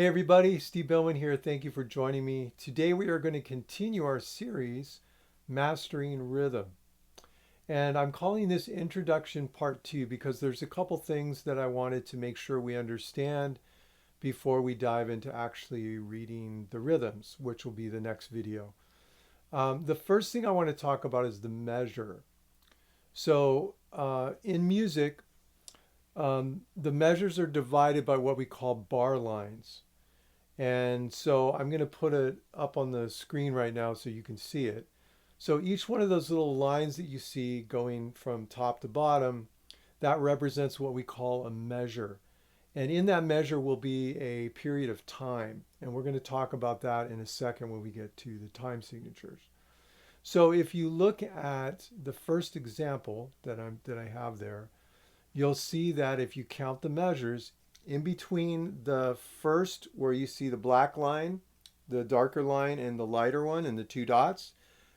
Hey everybody, Steve Billman here. Thank you for joining me. Today we are going to continue our series, Mastering Rhythm. And I'm calling this Introduction Part 2 because there's a couple things that I wanted to make sure we understand before we dive into actually reading the rhythms, which will be the next video. The first thing I want to talk about is the measure. In music, the measures are divided by what we call bar lines. And so I'm going to put it up on the screen right now so you can see it. So each one of those little lines that you see going from top to bottom, that represents what we call a measure. And in that measure will be a period of time. And we're going to talk about that in a second when we get to the time signatures. So if you look at the first example that I have there, you'll see that if you count the measures, in between the first where you see the black line, the darker line, and the lighter one, and the two dots,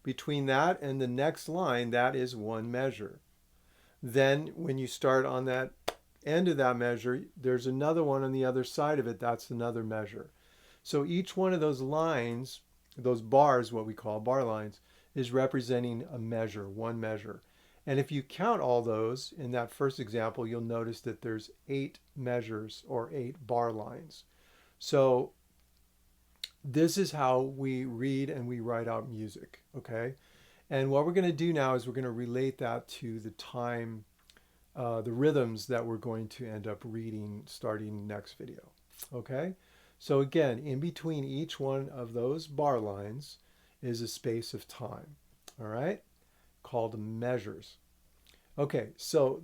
between that and the next line, that is one measure. Then when you start on that end of that measure, there's another one on the other side of it, that's another measure. So each one of those lines, those bars, what we call bar lines, is representing a measure, one measure. And if you count all those in that first example, you'll notice that there's 8 measures or 8 bar lines. So this is how we read and we write out music, okay? And what we're going to do now is we're going to relate that to the time, the rhythms that we're going to end up reading starting next video, okay? So again, in between each one of those bar lines is a space of time, all right, called measures. Okay, so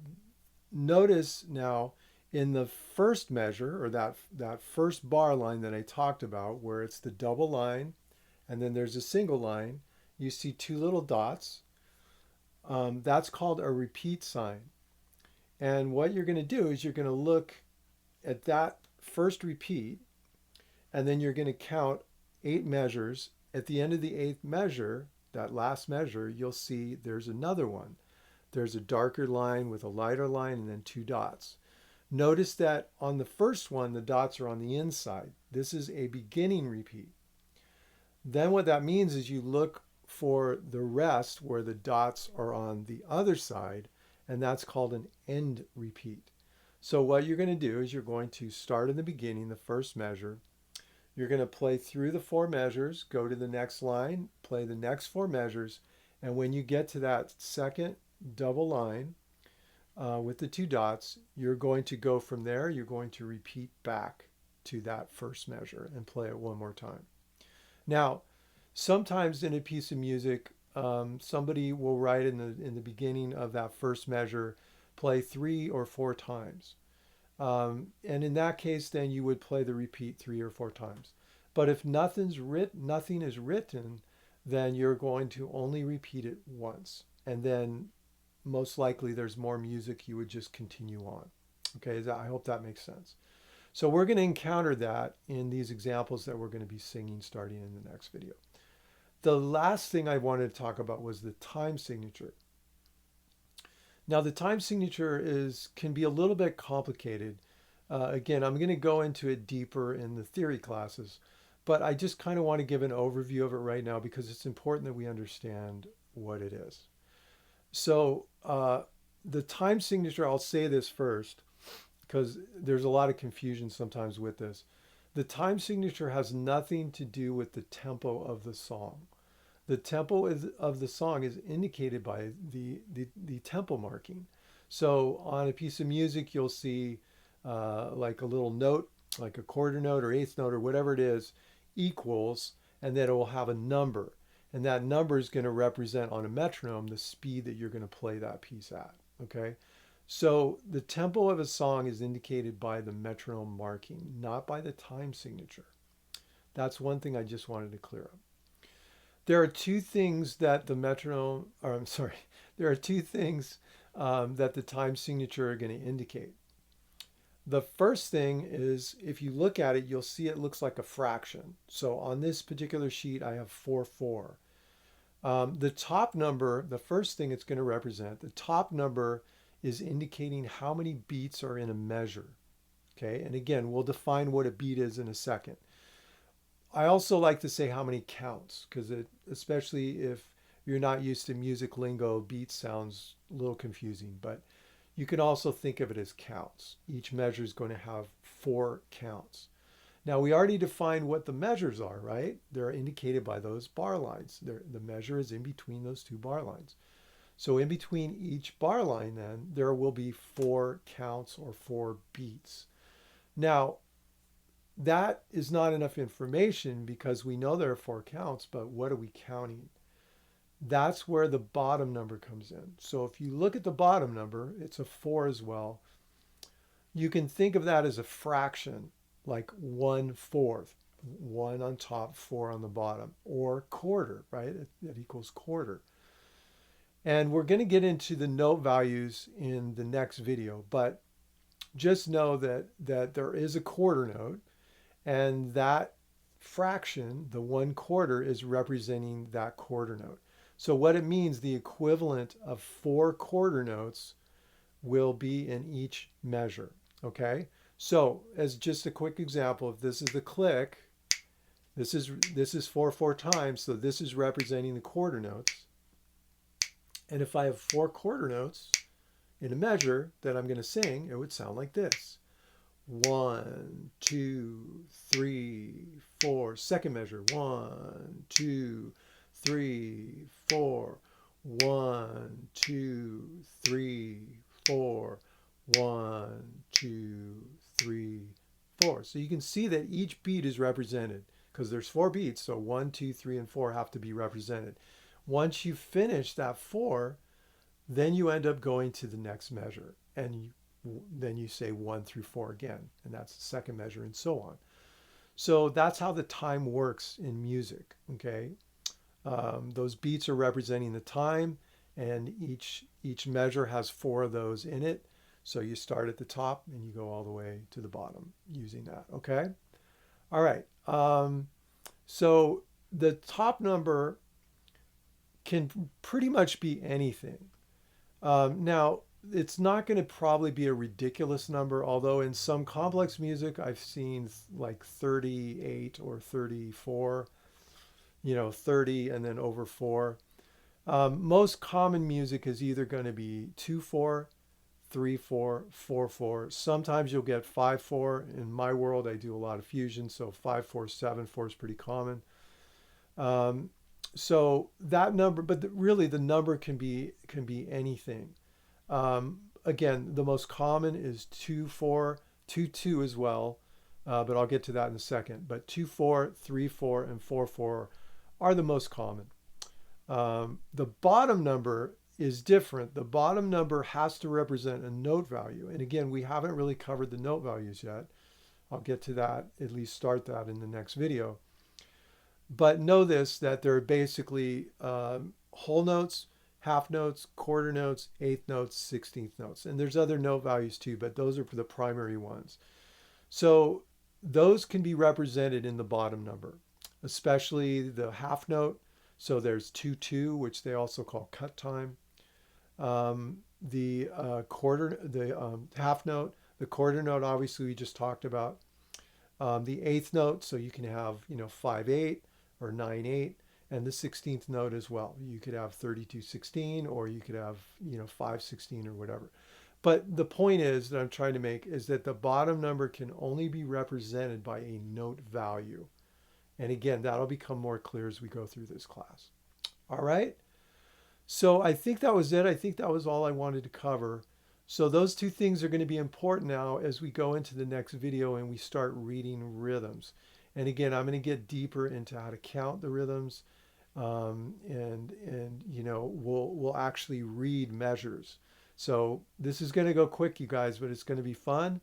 notice now in the first measure, or that first bar line that I talked about, where it's the double line and then there's a single line, you see two little dots. That's called a repeat sign. And what you're going to do is you're going to look at that first repeat, and then you're going to count 8 measures. At the end of the 8th measure, that last measure, you'll see there's another one. There's a darker line with a lighter line and then 2 dots. Notice that on the first one, the dots are on the inside. This is a beginning repeat. Then what that means is you look for the rest where the dots are on the other side, and that's called an end repeat. So what you're going to do is you're going to start in the beginning, the first measure. You're going to play through the 4 measures, go to the next line, play the next 4 measures, and when you get to that second double line with the 2 dots, you're going to go from there, you're going to repeat back to that first measure and play it one more time. Now, sometimes in a piece of music, somebody will write in the beginning of that first measure, play 3 or 4 times. And in that case, then you would play the repeat 3 or 4 times. But if nothing is written, then you're going to only repeat it once. And then most likely there's more music, you would just continue on. Okay, I hope that makes sense. So we're going to encounter that in these examples that we're going to be singing starting in the next video. The last thing I wanted to talk about was the time signature. Now the time signature can be a little bit complicated. Again, I'm going to go into it deeper in the theory classes, but I just kind of want to give an overview of it right now because it's important that we understand what it is. So the time signature, I'll say this first because there's a lot of confusion sometimes with this. The time signature has nothing to do with the tempo of the song. The tempo of the song is indicated by the tempo marking. So on a piece of music, you'll see like a little note, like a quarter note or eighth note or whatever it is, equals, and then it will have a number. And that number is going to represent on a metronome the speed that you're going to play that piece at. Okay? So the tempo of a song is indicated by the metronome marking, not by the time signature. That's one thing I just wanted to clear up. There are 2 things that the metronome, or I'm sorry, there are 2 things that the time signature are going to indicate. The first thing is, if you look at it, you'll see it looks like a fraction. So on this particular sheet, I have 4/4. The top number, the first thing it's going to represent, the top number is indicating how many beats are in a measure. Okay, and again, we'll define what a beat is in a second. I also like to say how many counts, because especially if you're not used to music lingo, beat sounds a little confusing, but you can also think of it as counts. Each measure is going to have 4 counts. Now we already defined what the measures are, right? They're indicated by those bar lines. The measure is in between those 2 bar lines. So in between each bar line then, there will be 4 counts or 4 beats. Now, that is not enough information because we know there are 4 counts, but what are we counting? That's where the bottom number comes in. So if you look at the bottom number, it's a 4 as well. You can think of that as a fraction, like 1/4, 1 on top, 4 on the bottom, or quarter, right? That equals quarter. And we're going to get into the note values in the next video, but just know that there is a quarter note, and that fraction, the 1/4, is representing that quarter note. So what it means, the equivalent of 4 quarter notes will be in each measure, okay? So as just a quick example, if this is the click, this is 4 times, so this is representing the quarter notes. And if I have 4 quarter notes in a measure that I'm going to sing, it would sound like this. 1, 2, 3, 4. Second measure. 1, 2, 3, 4. 1, 2, 3, 4. 1, 2, 3, 4. So you can see that each beat is represented because there's 4 beats. So 1, 2, 3, and 4 have to be represented. Once you finish that 4, then you end up going to the next measure, and then you say 1 through 4 again, and that's the second measure, and so on. So that's how the time works in music, okay? Those beats are representing the time, and each measure has 4 of those in it. So you start at the top and you go all the way to the bottom using that, okay? All right. So the top number can pretty much be anything. Now, it's not going to probably be a ridiculous number, although in some complex music, I've seen like 38 or 34, 30 and then over 4. Most common music is either going to be 2/4, 3/4, 4/4. Sometimes you'll get 5/4. In my world, I do a lot of fusion, so 5/4, 7/4 is pretty common. So that number, but really the number can be anything. Again, the most common is 2/4, 2/2 as well, but I'll get to that in a second. But 2/4, 3/4, and 4/4 are the most common. The bottom number is different. The bottom number has to represent a note value. And again, we haven't really covered the note values yet. I'll get to that, at least start that in the next video. But know this, that there are basically whole notes, half notes, quarter notes, eighth notes, 16th notes. And there's other note values too, but those are for the primary ones. So those can be represented in the bottom number, especially the half note. So there's 2/2, which they also call cut time. The half note, the quarter note, obviously we just talked about. The eighth note, so you can have 5/8 or 9/8, and the 16th note as well. You could have 32/16, or you could have 5/16 or whatever. But the point is that I'm trying to make is that the bottom number can only be represented by a note value. And again, that'll become more clear as we go through this class. All right. So I think that was it. I think that was all I wanted to cover. So those 2 things are going to be important now as we go into the next video and we start reading rhythms. And again, I'm going to get deeper into how to count the rhythms, and we'll actually read measures. So this is going to go quick, you guys, but it's going to be fun.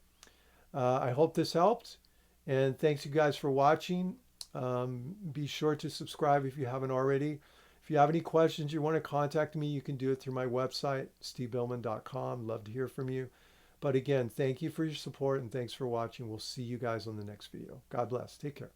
I hope this helped, and thanks you guys for watching. Be sure to subscribe if you haven't already. If you have any questions, you want to contact me, you can do it through my website, stevebillman.com. Love to hear from you. But again, thank you for your support and thanks for watching. We'll see you guys on the next video. God bless. Take care.